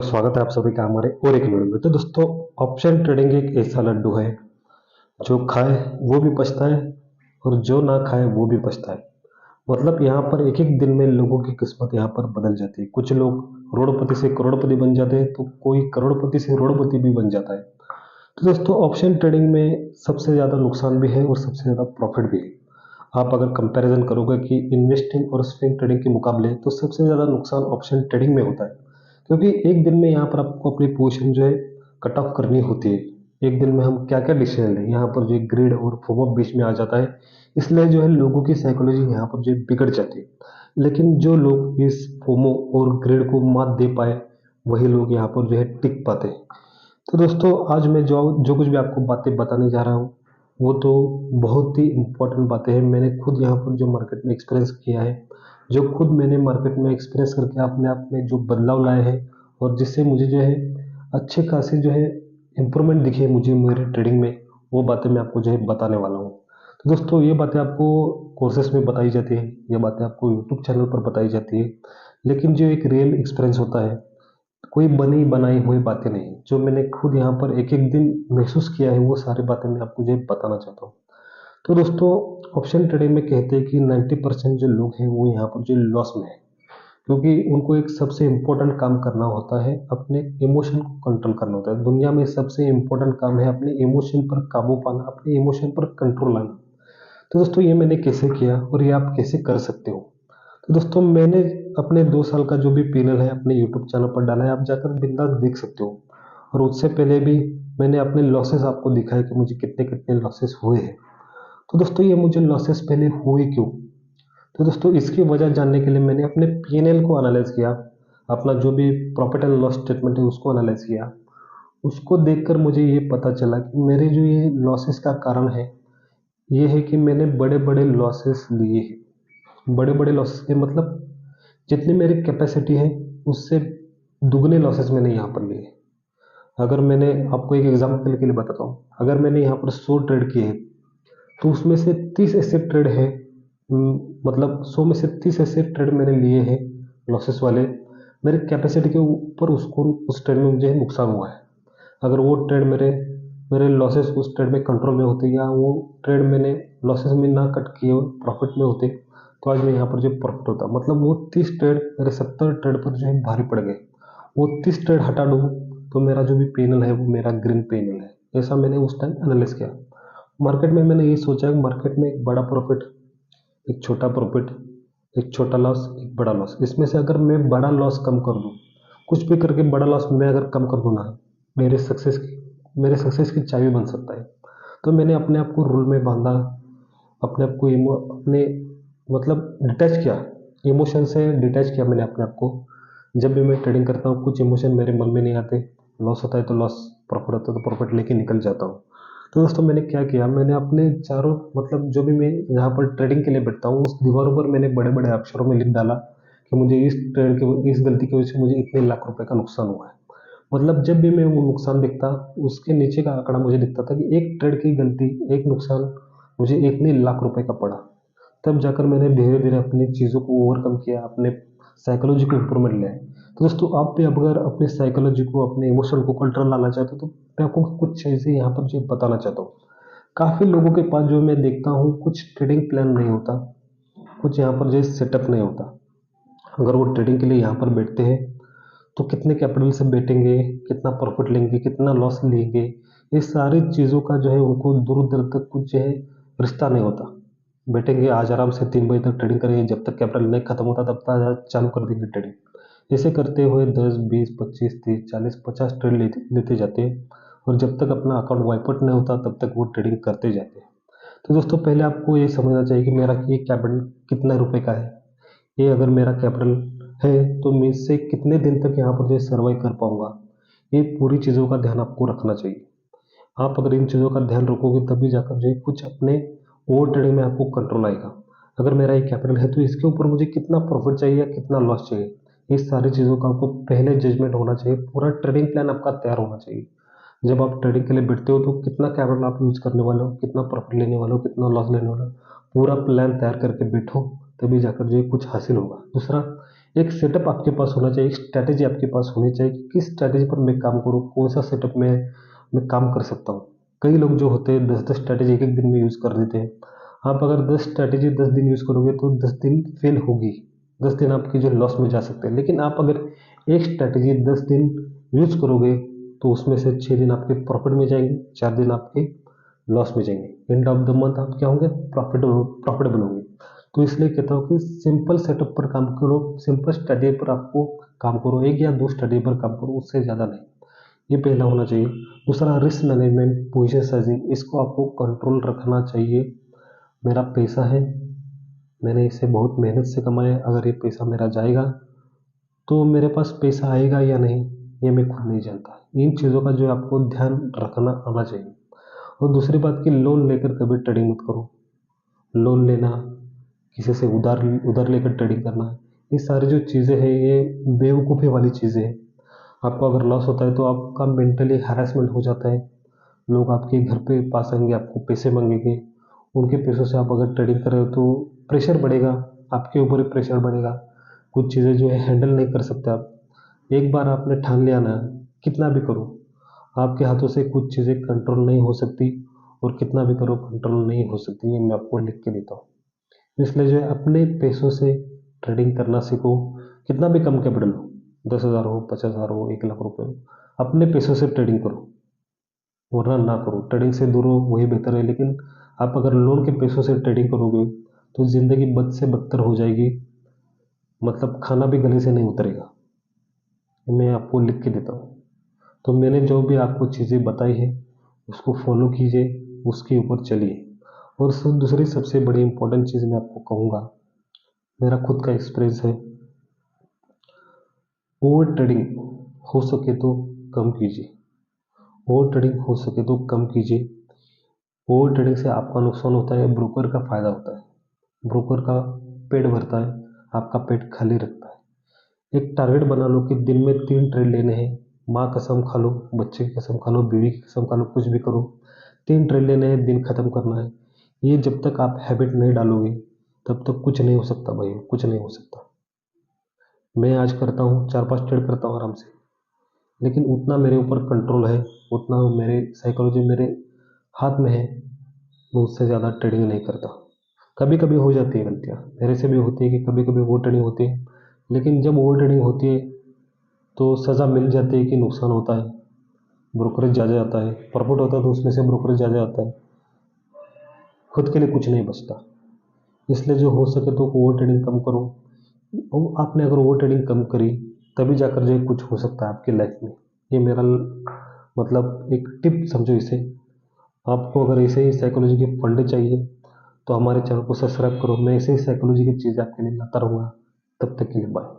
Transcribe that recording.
स्वागत है आप सभी का हमारे और एक वीडियो में। तो दोस्तों, ऑप्शन ट्रेडिंग एक ऐसा लड्डू है जो खाए वो भी पछताए और जो ना खाए वो भी पछताए। मतलब यहाँ पर एक एक दिन में लोगों की किस्मत यहाँ पर बदल जाती है। कुछ लोग करोड़पति से करोड़पति बन जाते हैं तो कोई करोड़पति से करोड़पति भी बन जाता है। तो दोस्तों, ऑप्शन ट्रेडिंग में सबसे ज़्यादा नुकसान भी है और सबसे ज़्यादा प्रॉफिट भी है। आप अगर कंपैरिजन करोगे कि इन्वेस्टिंग और स्विंग ट्रेडिंग के मुकाबले, तो सबसे ज़्यादा नुकसान ऑप्शन ट्रेडिंग में होता है, क्योंकि एक दिन में यहाँ पर आपको अपनी पोजीशन जो है कट ऑफ करनी होती है। एक दिन में हम क्या क्या डिसीजन लें, यहाँ पर जो है ग्रिड और फोमो बीच में आ जाता है। इसलिए जो है लोगों की साइकोलॉजी यहाँ पर जो है बिगड़ जाती है। लेकिन जो लोग इस फोमो और ग्रिड को मात दे पाए, वही लोग यहाँ पर जो है टिक पाते हैं। तो दोस्तों, आज मैं जो जो कुछ भी आपको बातें बताने जा रहा हूँ, वो तो बहुत ही इम्पोर्टेंट बातें हैं। मैंने खुद यहाँ पर जो मार्केट में एक्सपीरियंस किया है, जो खुद मैंने मार्केट में एक्सपीरियंस करके अपने आप में जो बदलाव लाए हैं, और जिससे मुझे जो है अच्छे खासे जो है इम्प्रूवमेंट दिखे मुझे मेरे ट्रेडिंग में, वो बातें मैं आपको जो है बताने वाला हूँ। तो दोस्तों, ये बातें आपको कोर्सेस में बताई जाती है, ये बातें आपको यूट्यूब चैनल पर बताई जाती है, लेकिन जो एक रियल एक्सपीरियंस होता है, कोई बनी बनाई हुई बातें नहीं। जो मैंने खुद यहाँ पर एक एक दिन महसूस किया है, वो सारी बातें मैं आपको जो बताना चाहता हूँ। तो दोस्तों, ऑप्शन ट्रेडिंग में कहते हैं कि 90% जो लोग हैं वो यहाँ पर जो लॉस में है, क्योंकि उनको एक सबसे इम्पोर्टेंट काम करना होता है, अपने इमोशन को कंट्रोल करना होता है। दुनिया में सबसे इम्पोर्टेंट काम है अपने इमोशन पर काबू पाना, अपने इमोशन पर कंट्रोल लाना। तो दोस्तों, ये मैंने कैसे किया और ये आप कैसे कर सकते हो। तो दोस्तों, मैंने अपने 2 साल का जो भी पैनल है अपने यूट्यूब चैनल पर डाला है, आप जाकर बिंदास देख सकते हो। और उससे पहले भी मैंने अपने लॉसेस आपको दिखाए कि मुझे कितने कितने लॉसेस हुए हैं। तो दोस्तों, ये मुझे लॉसेस पहले हुए क्यों, तो दोस्तों इसकी वजह जानने के लिए मैंने अपने पीएनएल को एनालाइज किया। अपना जो भी प्रॉफिट एंड लॉस स्टेटमेंट है उसको एनालाइज किया। उसको देखकर मुझे ये पता चला कि मेरे जो ये लॉसेस का कारण है, ये है कि मैंने बड़े बड़े लॉसेस लिए हैं। बड़े बड़े लॉसेस के मतलब, जितनी मेरी कैपेसिटी है उससे दुगने लॉसेस मैंने यहाँ पर लिए। अगर मैंने आपको एक एग्जांपल के लिए बताता हूँ, अगर मैंने यहाँ पर 100 ट्रेड किए हैं, तो उसमें से 30 ऐसे ट्रेड है, मतलब 100 में से 30 ऐसे ट्रेड मैंने लिए हैं लॉसेस वाले। मेरे कैपेसिटी के ऊपर उसको उस ट्रेड में मुझे नुकसान हुआ है। अगर वो ट्रेड मेरे मेरे लॉसेस उस ट्रेड में कंट्रोल में होते, या वो ट्रेड मैंने लॉसेस में ना कट किए प्रॉफिट में होते, तो आज मैं यहाँ पर जो प्रॉफिट होता। मतलब वो 30 ट्रेड मेरे 70 ट्रेड पर जो है भारी पड़ गए। वो 30 ट्रेड हटा दूँ तो मेरा जो भी पैनल है वो मेरा ग्रीन पैनल है। ऐसा मैंने उस टाइम एनालाइज किया। मार्केट में मैंने ये सोचा कि मार्केट में एक बड़ा प्रॉफिट, एक छोटा प्रॉफिट, एक छोटा लॉस, एक बड़ा लॉस। इसमें से अगर मैं बड़ा लॉस कम कर दूं, कुछ भी करके बड़ा लॉस मैं अगर कम कर दूं ना, मेरे सक्सेस की चाबी बन सकता है। तो मैंने अपने आप को रूल में बांधा, अपने आप को अपने मतलब डिटैच किया, इमोशन से डिटैच किया मैंने अपने आप को। जब भी मैं ट्रेडिंग करता हूँ कुछ इमोशन मेरे मन में नहीं आते। लॉस होता है तो लॉस, प्रॉफिट होता है तो प्रॉफिट लेके निकल जाता हूँ। तो दोस्तों, मैंने क्या किया, मैंने अपने चारों मतलब जो भी मैं यहाँ पर ट्रेडिंग के लिए बैठता हूँ, उस दीवारों पर मैंने बड़े बड़े अक्षरों में लिख डाला कि मुझे इस गलती की वजह से मुझे इतने लाख रुपए का नुकसान हुआ है। मतलब जब भी मैं वो नुकसान दिखता, उसके नीचे का आंकड़ा मुझे दिखता था कि एक ट्रेड की गलती, एक नुकसान मुझे इतने लाख रुपए का पड़ा। तब जाकर मैंने धीरे धीरे अपनी चीज़ों को ओवरकम किया, अपने साइकोलॉजी को इम्प्रूवमेंट लिया है। तो दोस्तों, आप भी अगर अपने साइकोलॉजी को, अपने इमोशन को कंट्रोल लाना चाहते हो, तो मैं आपको कुछ चीज़ें यहाँ पर जो बताना चाहता हूँ। काफ़ी लोगों के पास जो मैं देखता हूँ, कुछ ट्रेडिंग प्लान नहीं होता, कुछ यहाँ पर जो सेटअप नहीं होता। अगर वो ट्रेडिंग के लिए यहाँ पर बैठते हैं, तो कितने कैपिटल से बैठेंगे, कितना प्रॉफिट लेंगे, कितना लॉस लेंगे, ये सारी चीज़ों का जो है उनको दूर दूर तक कुछ जो है रिश्ता नहीं होता। बैठेंगे आज आराम से 3 बजे तक ट्रेडिंग करेंगे, जब तक कैपिटल नहीं खत्म होता तब तक चालू कर देंगे ट्रेडिंग। ऐसे करते हुए 10 20 25 30 40 50 ट्रेड लेते लेते जाते हैं, और जब तक अपना अकाउंट वाइप आउट नहीं होता तब तक वो ट्रेडिंग करते जाते हैं। तो दोस्तों, पहले आपको ये समझना चाहिए कि मेरा ये कैपिटल कितना रुपए का है। ये अगर मेरा कैपिटल है तो मैं इससे कितने दिन तक यहाँ पर जो है सर्वाइव कर पाऊंगा। ये पूरी चीज़ों का ध्यान आपको रखना चाहिए। आप अगर इन चीज़ों का ध्यान रखोगे तभी जाकर जो है कुछ अपने ओवर ट्रेडिंग में आपको कंट्रोल आएगा। अगर मेरा एक कैपिटल है तो इसके ऊपर मुझे कितना प्रॉफिट चाहिए या कितना लॉस चाहिए, इस सारी चीज़ों का आपको पहले जजमेंट होना चाहिए। पूरा ट्रेडिंग प्लान आपका तैयार होना चाहिए। जब आप ट्रेडिंग के लिए बैठते हो तो कितना कैपिटल आप यूज करने वाले हो, कितना प्रॉफिट लेने वाले हो, कितना लॉस लेने वाले हो, पूरा प्लान तैयार करके बैठो, तभी जाकर जो है कुछ हासिल होगा। दूसरा, एक सेटअप आपके पास होना चाहिए, एक स्ट्रैटेजी आपके पास होनी चाहिए कि किस स्ट्रैटेजी पर मैं काम करूँ, कौन सा सेटअप में मैं काम कर सकता हूँ। कई लोग जो होते हैं 10-10 स्ट्रैटेजी एक-एक दिन में यूज़ कर देते हैं। आप अगर 10 स्ट्रैटेजी 10 दिन यूज़ करोगे तो 10 दिन फेल होगी, 10 दिन आपके जो लॉस में जा सकते हैं। लेकिन आप अगर एक स्ट्रैटेजी 10 दिन यूज़ करोगे तो उसमें से 6 दिन आपके प्रॉफिट में जाएँगे, 4 दिन आपके लॉस में जाएँगे। एंड ऑफ द मंथ आप क्या होंगे? प्रॉफिटेबल होंगे। तो इसलिए कहता हूँ कि सिंपल सेटअप पर काम करो, सिंपल स्टडी पर आपको काम करो, 1 या 2 स्टडी पर काम करो, उससे ज़्यादा नहीं। ये पहला होना चाहिए। दूसरा रिस्क मैनेजमेंट, पोजीशन साइज़िंग, इसको आपको कंट्रोल रखना चाहिए। मेरा पैसा है, मैंने इसे बहुत मेहनत से कमाया है, अगर ये पैसा मेरा जाएगा तो मेरे पास पैसा आएगा या नहीं, ये मैं खुद नहीं जानता। इन चीज़ों का जो है आपको ध्यान रखना आना चाहिए। और दूसरी बात कि लोन लेकर कभी ट्रेडिंग मत करो। लोन लेना, किसी से उधार लेकर ट्रेडिंग करना, ये सारी जो चीज़ें हैं ये बेवकूफ़ी वाली चीज़ें हैं। आपको अगर लॉस होता है तो आपका मेंटली हैरेसमेंट हो जाता है। लोग आपके घर पे पास आएँगे, आपको पैसे माँगेंगे। उनके पैसों से आप अगर ट्रेडिंग कर रहे हो तो प्रेशर बढ़ेगा, आपके ऊपर ही प्रेशर बढ़ेगा। कुछ चीज़ें जो है हैंडल नहीं कर सकते आप। एक बार आपने ठान लिया ना, कितना भी करो, आपके हाथों से कुछ चीज़ें कंट्रोल नहीं हो सकती और कितना भी करो कंट्रोल नहीं हो सकती, ये मैं आपको लिख के देता हूँ। इसलिए जो है अपने पैसों से ट्रेडिंग करना सीखो, कितना भी कम कैपिटल हो, 10,000 हो, 50,000 हो, 1 लाख रुपए हो, अपने पैसों से ट्रेडिंग करो, वरना ना करो। ट्रेडिंग से दूर हो वही बेहतर है, लेकिन आप अगर लोन के पैसों से ट्रेडिंग करोगे तो ज़िंदगी बद से बदतर हो जाएगी, मतलब खाना भी गले से नहीं उतरेगा। मैं आपको लिख के देता हूँ। तो मैंने जो भी आपको चीज़ें बताई है उसको फॉलो कीजिए, उसके ऊपर चलिए। और दूसरी सबसे बड़ी इम्पोर्टेंट चीज़ मैं आपको कहूँगा, मेरा खुद का एक्सपीरियंस है, ओवर ट्रेडिंग हो सके तो कम कीजिए। ओवर ट्रेडिंग हो सके तो कम कीजिए। ओवर ट्रेडिंग से आपका नुकसान होता है, ब्रोकर का फ़ायदा होता है। ब्रोकर का पेट भरता है, आपका पेट खाली रखता है। एक टारगेट बना लो कि दिन में 3 ट्रेड लेने हैं। माँ कसम खा लो, बच्चे की कसम खा लो, बीवी की कसम खा लो, कुछ भी करो, 3 ट्रेड लेने हैं, दिन ख़त्म करना है। ये जब तक आप हैबिट नहीं डालोगे तब तक कुछ नहीं हो सकता भाई, कुछ नहीं हो सकता। मैं आज करता हूँ, 4-5 ट्रेड करता हूँ आराम से, लेकिन उतना मेरे ऊपर कंट्रोल है, उतना मेरे साइकोलॉजी मेरे हाथ में है, मैं उससे ज़्यादा ट्रेडिंग नहीं करता। कभी-कभी हो जाती है गलतियाँ, मेरे से भी होती है कि कभी-कभी ओवर ट्रेडिंग होती है, लेकिन जब ओवर ट्रेडिंग होती है तो सज़ा मिल जाती है कि नुकसान होता है, ब्रोकरेज ज़्यादा आता है, प्रॉफिट होता है तो उसमें से ब्रोकरेज ज़्यादा आता है, खुद के लिए कुछ नहीं बचता। इसलिए जो हो सके तो ओवर ट्रेडिंग कम करो। और आपने अगर ओवर ट्रेडिंग कम करी तभी जाकर जो है कुछ हो सकता है आपकी लाइफ में। ये मेरा मतलब एक टिप समझो इसे। आपको अगर ऐसे ही साइकोलॉजी के फंडे चाहिए तो हमारे चैनल को सब्सक्राइब करो। मैं ऐसे ही साइकोलॉजी की चीज़ें आपके लिए लाता रहूँगा। तब तक के लिए बाय।